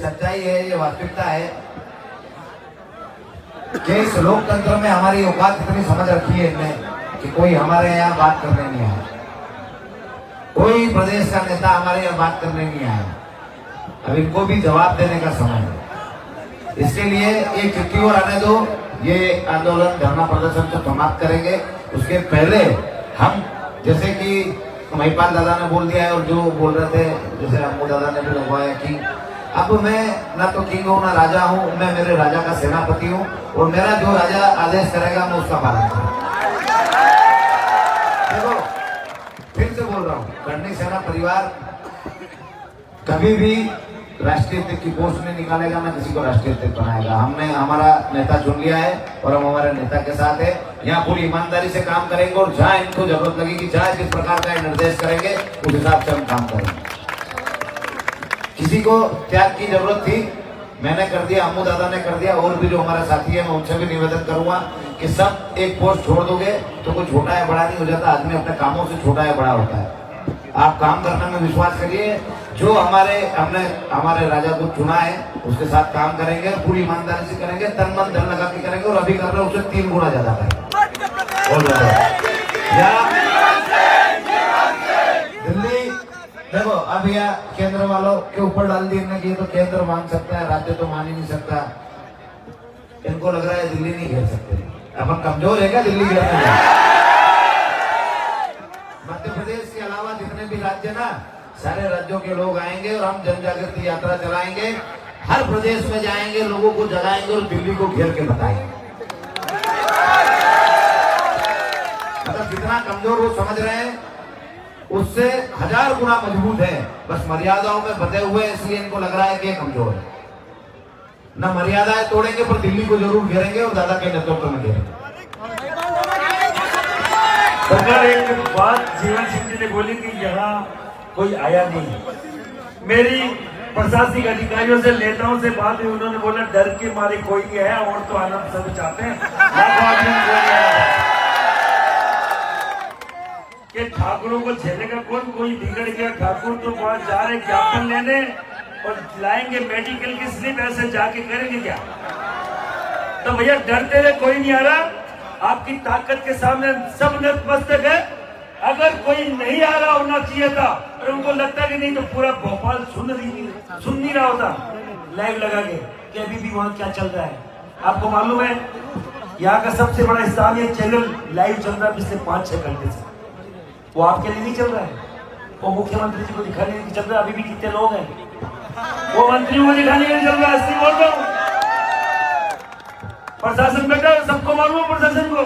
सच्चाई है, ये वास्तविकता है कि इस लोकतंत्र में हमारी औकात इतनी समझ रखी है इनने कि कोई हमारे यहाँ बात करने नहीं आया, कोई प्रदेश का नेता हमारे यहाँ बात करने नहीं आया। अब इनको भी जवाब देने का समय है। इसके लिए एक चिट्ठी और आने दो, ये आंदोलन धरना प्रदर्शन को समाप्त करेंगे। उसके पहले हम जैसे कि महिपाल दादा ने बोल दिया है और जो बोल रहे थे जैसे अम्मू दादा ने भी लगवाया कि अब मैं ना तो किंग हूँ ना राजा हूँ, मैं मेरे राजा का सेनापति हूँ और मेरा जो राजा आदेश करेगा मैं उसका पालन करूँगा। देखो फिर से बोल रहा हूँ, करणी सेना परिवार कभी भी राष्ट्रीय अध्यक्ष की पोस्ट नहीं निकालेगा, ना किसी को राष्ट्रीय अध्यक्ष बनाएगा। हमने हमारा नेता चुन लिया है और हम हमारे नेता के साथ है। यहाँ पूरी ईमानदारी से काम करेंगे और जहाँ इनको जरूरत लगेगी, जहाँ जिस प्रकार का निर्देश करेंगे उस हिसाब से हम काम करेंगे। किसी को त्याग की जरूरत थी, मैंने कर दिया, अम्मू दादा ने कर दिया, और भी जो हमारे साथी है मैं उनसे भी निवेदन करूंगा कि सब एक पोस्ट छोड़ दोगे तो कोई छोटा है बड़ा नहीं हो जाता, आदमी अपने कामों से छोटा है बड़ा होता है। आप काम करने में विश्वास करिए, जो हमने हमारे राजा को चुना है उसके साथ काम करेंगे, पूरी ईमानदारी से करेंगे, तन मन धन लगा के करेंगे और अभी कर रहे हैं उससे 3 गुना ज्यादा करेंगे। और दिल्ली देखो, अब यह केंद्र वालों के ऊपर डाल दी कि तो केंद्र मान सकता है, राज्य तो मान ही नहीं सकता। इनको लग रहा है दिल्ली नहीं घेर सकते, अपन कमजोर है क्या दिल्ली घेरने? मध्य प्रदेश के अलावा जितने भी राज्य ना, सारे राज्यों के लोग आएंगे और हम जन जागृति यात्रा चलाएंगे, हर प्रदेश में जाएंगे, लोगों को जगाएंगे और दिल्ली को घेर के बताएंगे। मतलब जितना कमजोर वो समझ रहे हैं उससे 1000 गुना मजबूत है, बस मर्यादाओं में बंधे हुए, इसलिए इनको लग रहा है कि कमजोर है। न मर्यादाएं तोड़ेंगे पर दिल्ली को जरूर घेरेंगे और दादा के नेतृत्व में घेरेंगे। सरकार एक बात जीवन सिंह जी ने बोली कि यहाँ कोई आया नहीं। मेरी प्रशासनिक अधिकारियों से, नेताओं से बात हुई, उन्होंने बोला डर के मारे कोई नहीं आया और तो आना सब चाहते हैं कि ठाकुरों को झेलने का कोई बिगड़ गया। ठाकुर तो बाहर जा रहे ज्ञापन लेने और लाएंगे मेडिकल की स्लिप, ऐसे जाके करेंगे क्या? तो भैया डरते हुए कोई नहीं आ रहा, आपकी ताकत के सामने सब नतमस्तक है। अगर कोई नहीं आ रहा होना चाहिए था और उनको लगता कि नहीं तो पूरा भोपाल सुन नहीं रहा होता लाइव लगा के कि अभी भी वहां क्या चल रहा है। आपको मालूम है यहाँ का सबसे बड़ा स्थानीय चैनल लाइव चल रहा है पिछले 5-6 घंटे से, वो आपके लिए नहीं चल रहा है, वो मुख्यमंत्री जी को दिखाने के लिए चल रहा है। अभी भी कितने लोग हैं, वो मंत्रियों को दिखाने के लिए चल रहा है। असली बोल रहा हूँ, प्रशासन बैठा है, सबको मालूम है प्रशासन को,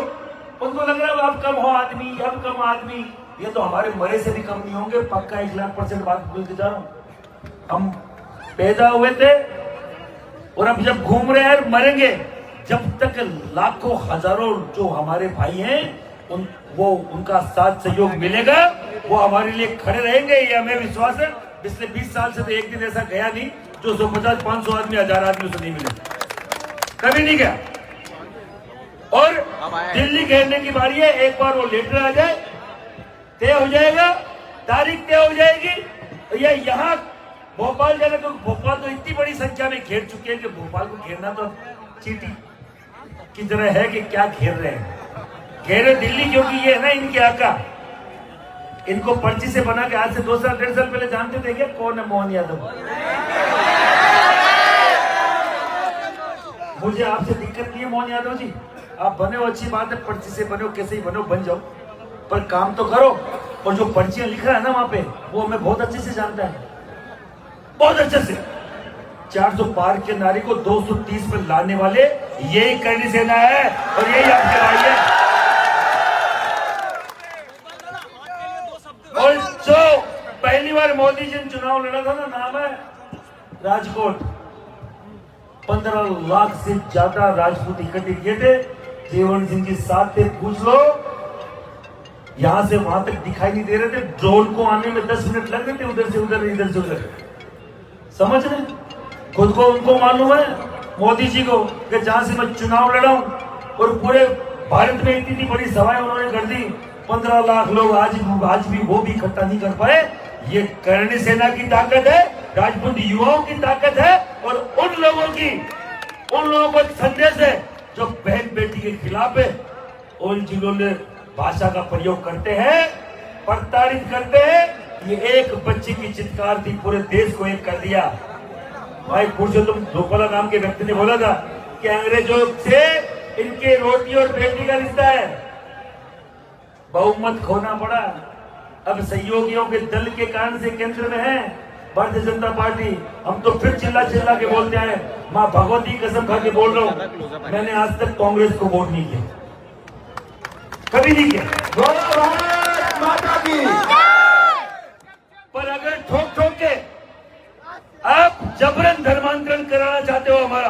उनको लग रहा है अब कम हो आदमी, अब कम आदमी, ये तो हमारे मरे से भी कम नहीं होंगे, पक्का 1,00,000% बात बोल के जा रहा हूँ। हम पैदा हुए थे और अब जब घूम रहे हैं मरेंगे, जब तक लाखों हजारों जो हमारे भाई हैं उनका साथ सहयोग मिलेगा, वो हमारे लिए खड़े रहेंगे, ये हमें विश्वास है। पिछले 20 साल से तो एक दिन ऐसा गया नहीं जो 150-500 आदमी 1000 आदमी से नहीं मिले, कभी नहीं गया। और दिल्ली घेरने की बारी है, एक बार वो लेटर आ जाए, तय हो जाएगा, तारीख तय हो जाएगी, तो ये यहाँ भोपाल जाना, तो भोपाल तो इतनी बड़ी संख्या में घेर चुके हैं कि भोपाल को घेरना तो चींटी की तरह है कि क्या घेर रहे हैं। घेरे दिल्ली, क्योंकि ये है ना इनके आका, इनको पर्ची से बना के आज से 2 साल 1.5 साल पहले जानते थे क्या कौन है मोहन यादव? मुझे आपसे दिक्कत नहीं है मोहन यादव जी, आप बने हो अच्छी बात है, पर्ची से बनो, कैसे ही बनो, बन जाओ, पर काम तो करो। और जो पर्चियां लिख रहा है ना वहां पे, वो हमें बहुत अच्छे से जानता है, बहुत अच्छे से। 400 पार के नारी को 230 पे लाने वाले यही करणी सेना है और यही आपके भाई है। और जो पहली बार मोदी जी ने चुनाव लड़ा था ना, नाम है राजकोट, 15 लाख से ज्यादा राजपूत इकट्ठे किए थे, जीवन सिंह जी साथ थे, पूछ लो, यहां से वहां तक दिखाई नहीं दे रहे थे, ड्रोन को आने में 10 मिनट लग रहे थे, उधर से उधर, इधर से उधर, समझ रहे? खुद को उनको मालूम है मोदी जी को कि जहां से मैं चुनाव लड़ा हूं और पूरे भारत में इतनी बड़ी सभाएं उन्होंने कर दी, 15 लाख लोग आज भी वो भी इकट्ठा नहीं कर पाए। ये करणी सेना की ताकत है राजपूत युवाओं की ताकत है और उन लोगों को एक संदेश है जो बहन बेटी के खिलाफ है। उन जिन्होंने भाषा का प्रयोग करते हैं, प्रताड़ित करते हैं। ये एक बच्ची की चित्कार थी, पूरे देश को एक कर दिया। भाई पुरुषोत्तम रुपाला नाम के व्यक्ति ने बोला था कि अंग्रेजों से इनके रोटी और बेटी का रिश्ता है। बहुमत खोना पड़ा। अब सहयोगियों के दल के कारण से केंद्र में है भारतीय जनता पार्टी। हम तो फिर चिल्ला चिल्ला के बोलते हैं, मां भगवती कसम खा के बोल रहा हूं, मैंने आज तक कांग्रेस को वोट नहीं किया, कभी नहीं किया। भारत माता की। पर अगर ठोक ठोक के आप जबरन धर्मांतरण कराना चाहते हो हमारा,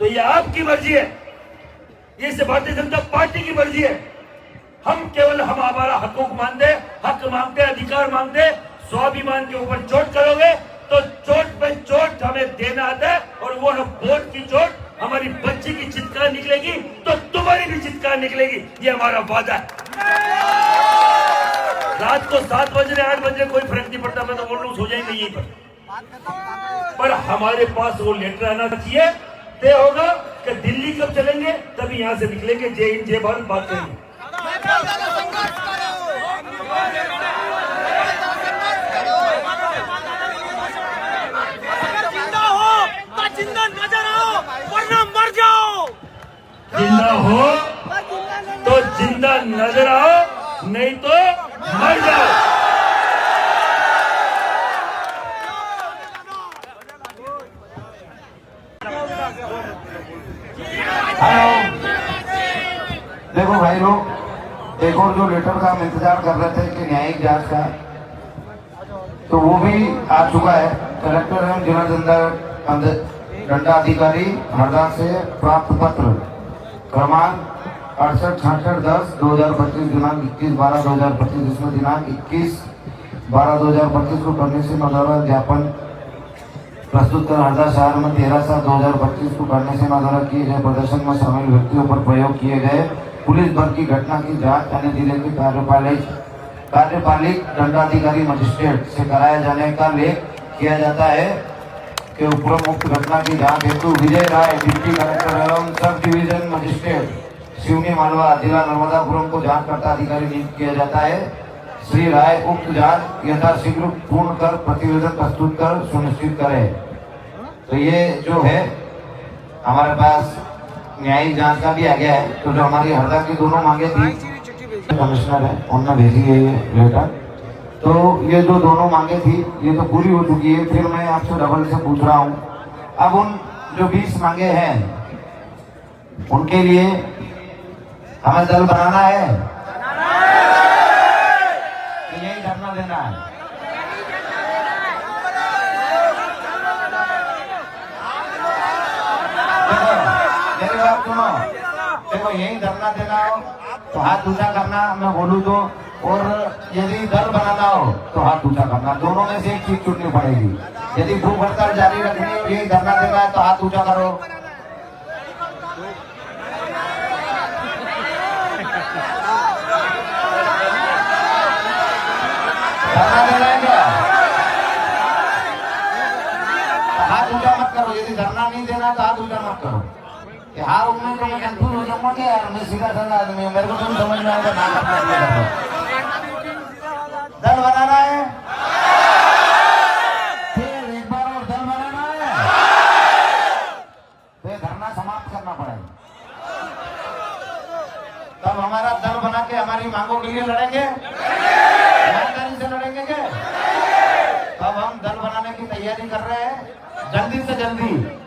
तो ये आपकी मर्जी है, ये भारतीय जनता पार्टी की मर्जी है। हम केवल हमारा हकूक मानते, हक मांगते, अधिकार मांगते। स्वाभिमान के ऊपर चोट करोगे तो चोट पे चोट हमें देना आता है, और वो वोट की चोट हमारी बच्ची की चित्कार निकलेगी तो तुम्हारी भी चित्कार निकलेगी, ये हमारा वादा है। रात को 7 बजे 8 बजे कोई फर्क नहीं पड़ता, मैं तो बोल रहा हूँ सो जाएंगे यहीं पर हमारे पास वो लेटर आना चाहिए, तय होगा कि दिल्ली कब चलेंगे, तभी यहां से निकलेंगे। जय हिंद जय भारत बात करेंगे। जिंदा हो तो जिंदा नजर आओ, वरना मर जाओ। जिंदा हो तो जिंदा नजर आओ, नहीं तो मर जाओ। देखो भाई लोग, एक और जो लेटर का हम इंतजार कर रहे थे कि न्यायिक जांच का, तो वो भी आ चुका है। कलेक्टर एवं जिला दंडाधिकारी हरदा से प्राप्त पत्र क्रमांक 686610/2025 दिनांक 21/12/2025, जिसमें दिनांक 21/12/2025 को करने से द्वारा ज्ञापन प्रस्तुत कर हरदा शहर में 13/7/2025 को करने से द्वारा किए गए प्रदर्शन में शामिल व्यक्तियों पर प्रयोग किए गए पुलिस बल की घटना की जांच अन्य जिले के कार्यपालिक दंडाधिकारी मजिस्ट्रेट से कराया जाने का लेख किया जाता है कि उपरोक्त घटना की जांच हेतु विजय राय डिप्टी कलेक्टर एवं sub division magistrate Seoni Malwa जिला नर्मदापुरम को जांचकर्ता अधिकारी नियुक्त किया जाता है। श्री राय उक्त जांच यथाशीघ्र पूर्ण कर प्रतिवेदन प्रस्तुत कर सुनिश्चित करे। तो ये जो है हमारे पास न्यायिक जांच का भी आ गया है। तो जो हमारी हरदा की दोनों मांगे थी, कमिश्नर है उन्होंने भेजी है ये लेटर। तो ये जो दोनों मांगे थी ये तो पूरी हो चुकी है। फिर मैं आपसे डबल से पूछ रहा हूँ, अब उन जो 20 मांगे हैं उनके लिए हमें दल बनाना है कि यही धरना देना है? मेरी बात सुनो, देखो यही धरना देना हो तो हाथ ऊंचा करना, मैं बोलूँ तो, और यदि दल बनाना हो तो हाथ ऊंचा करना। दोनों में से एक चीज चुननी पड़ेगी। यदि भूख हड़ताल जारी रखनी है, यही धरना देना है तो हाथ ऊंचा करो। धरना देना है क्या? तो हाथ ऊंचा मत करो। यदि धरना नहीं देना तो हाथ ऊंचा मत करो। हाँ, उनमें तो मैं कंफ्यूज हो जाऊंगा कि यार मैं सीधा साधा आदमी हूँ, मेरे को तुम समझ में आएगा ना करना। दल बनाना है, फिर एक बार और दल बनाना है, तो धरना समाप्त करना पड़ेगा। तब हमारा दल बना के हमारी मांगों के लिए लड़ेंगे, ईमानदारी से लड़ेंगे क्या? तब हम दल बनाने की तैयारी कर रहे हैं। जल्दी से जल्दी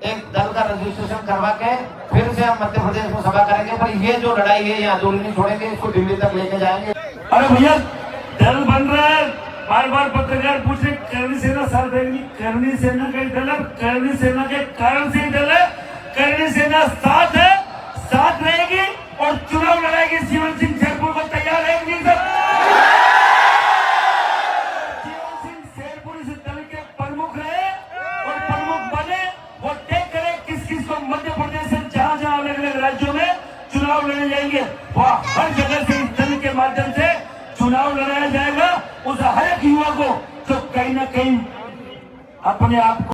एक दल का रजिस्ट्रेशन करवा के फिर से हम मध्य प्रदेश में सभा करेंगे। पर ये जो लड़ाई है, ये आंदोलन नहीं छोड़ेंगे, इसको दिल्ली तक लेके जाएंगे। अरे भैया, दल बन रहा है, बार बार पत्रकार पूछे करणी सेना साथ देंगी। करणी सेना का दल है, करणी सेना के कारण से दल है। करणी सेना साथ है, साथ रहेगी और चुनाव लड़ाएगी। शिवन सिंह शेरपुर को तैयार है नहीं सर? शिवन सिंह शेरपुर इस दल के प्रमुख रहे और प्रमुख बने। वो तय करे किस किस को मध्य प्रदेश से जहां जहां अलग अलग राज्यों में चुनाव लड़े जाएंगे, वह हर जगह से इस दल के माध्यम से चुनाव लड़ाया जाएगा। उस हर एक युवा को जो कहीं ना कहीं अपने आप को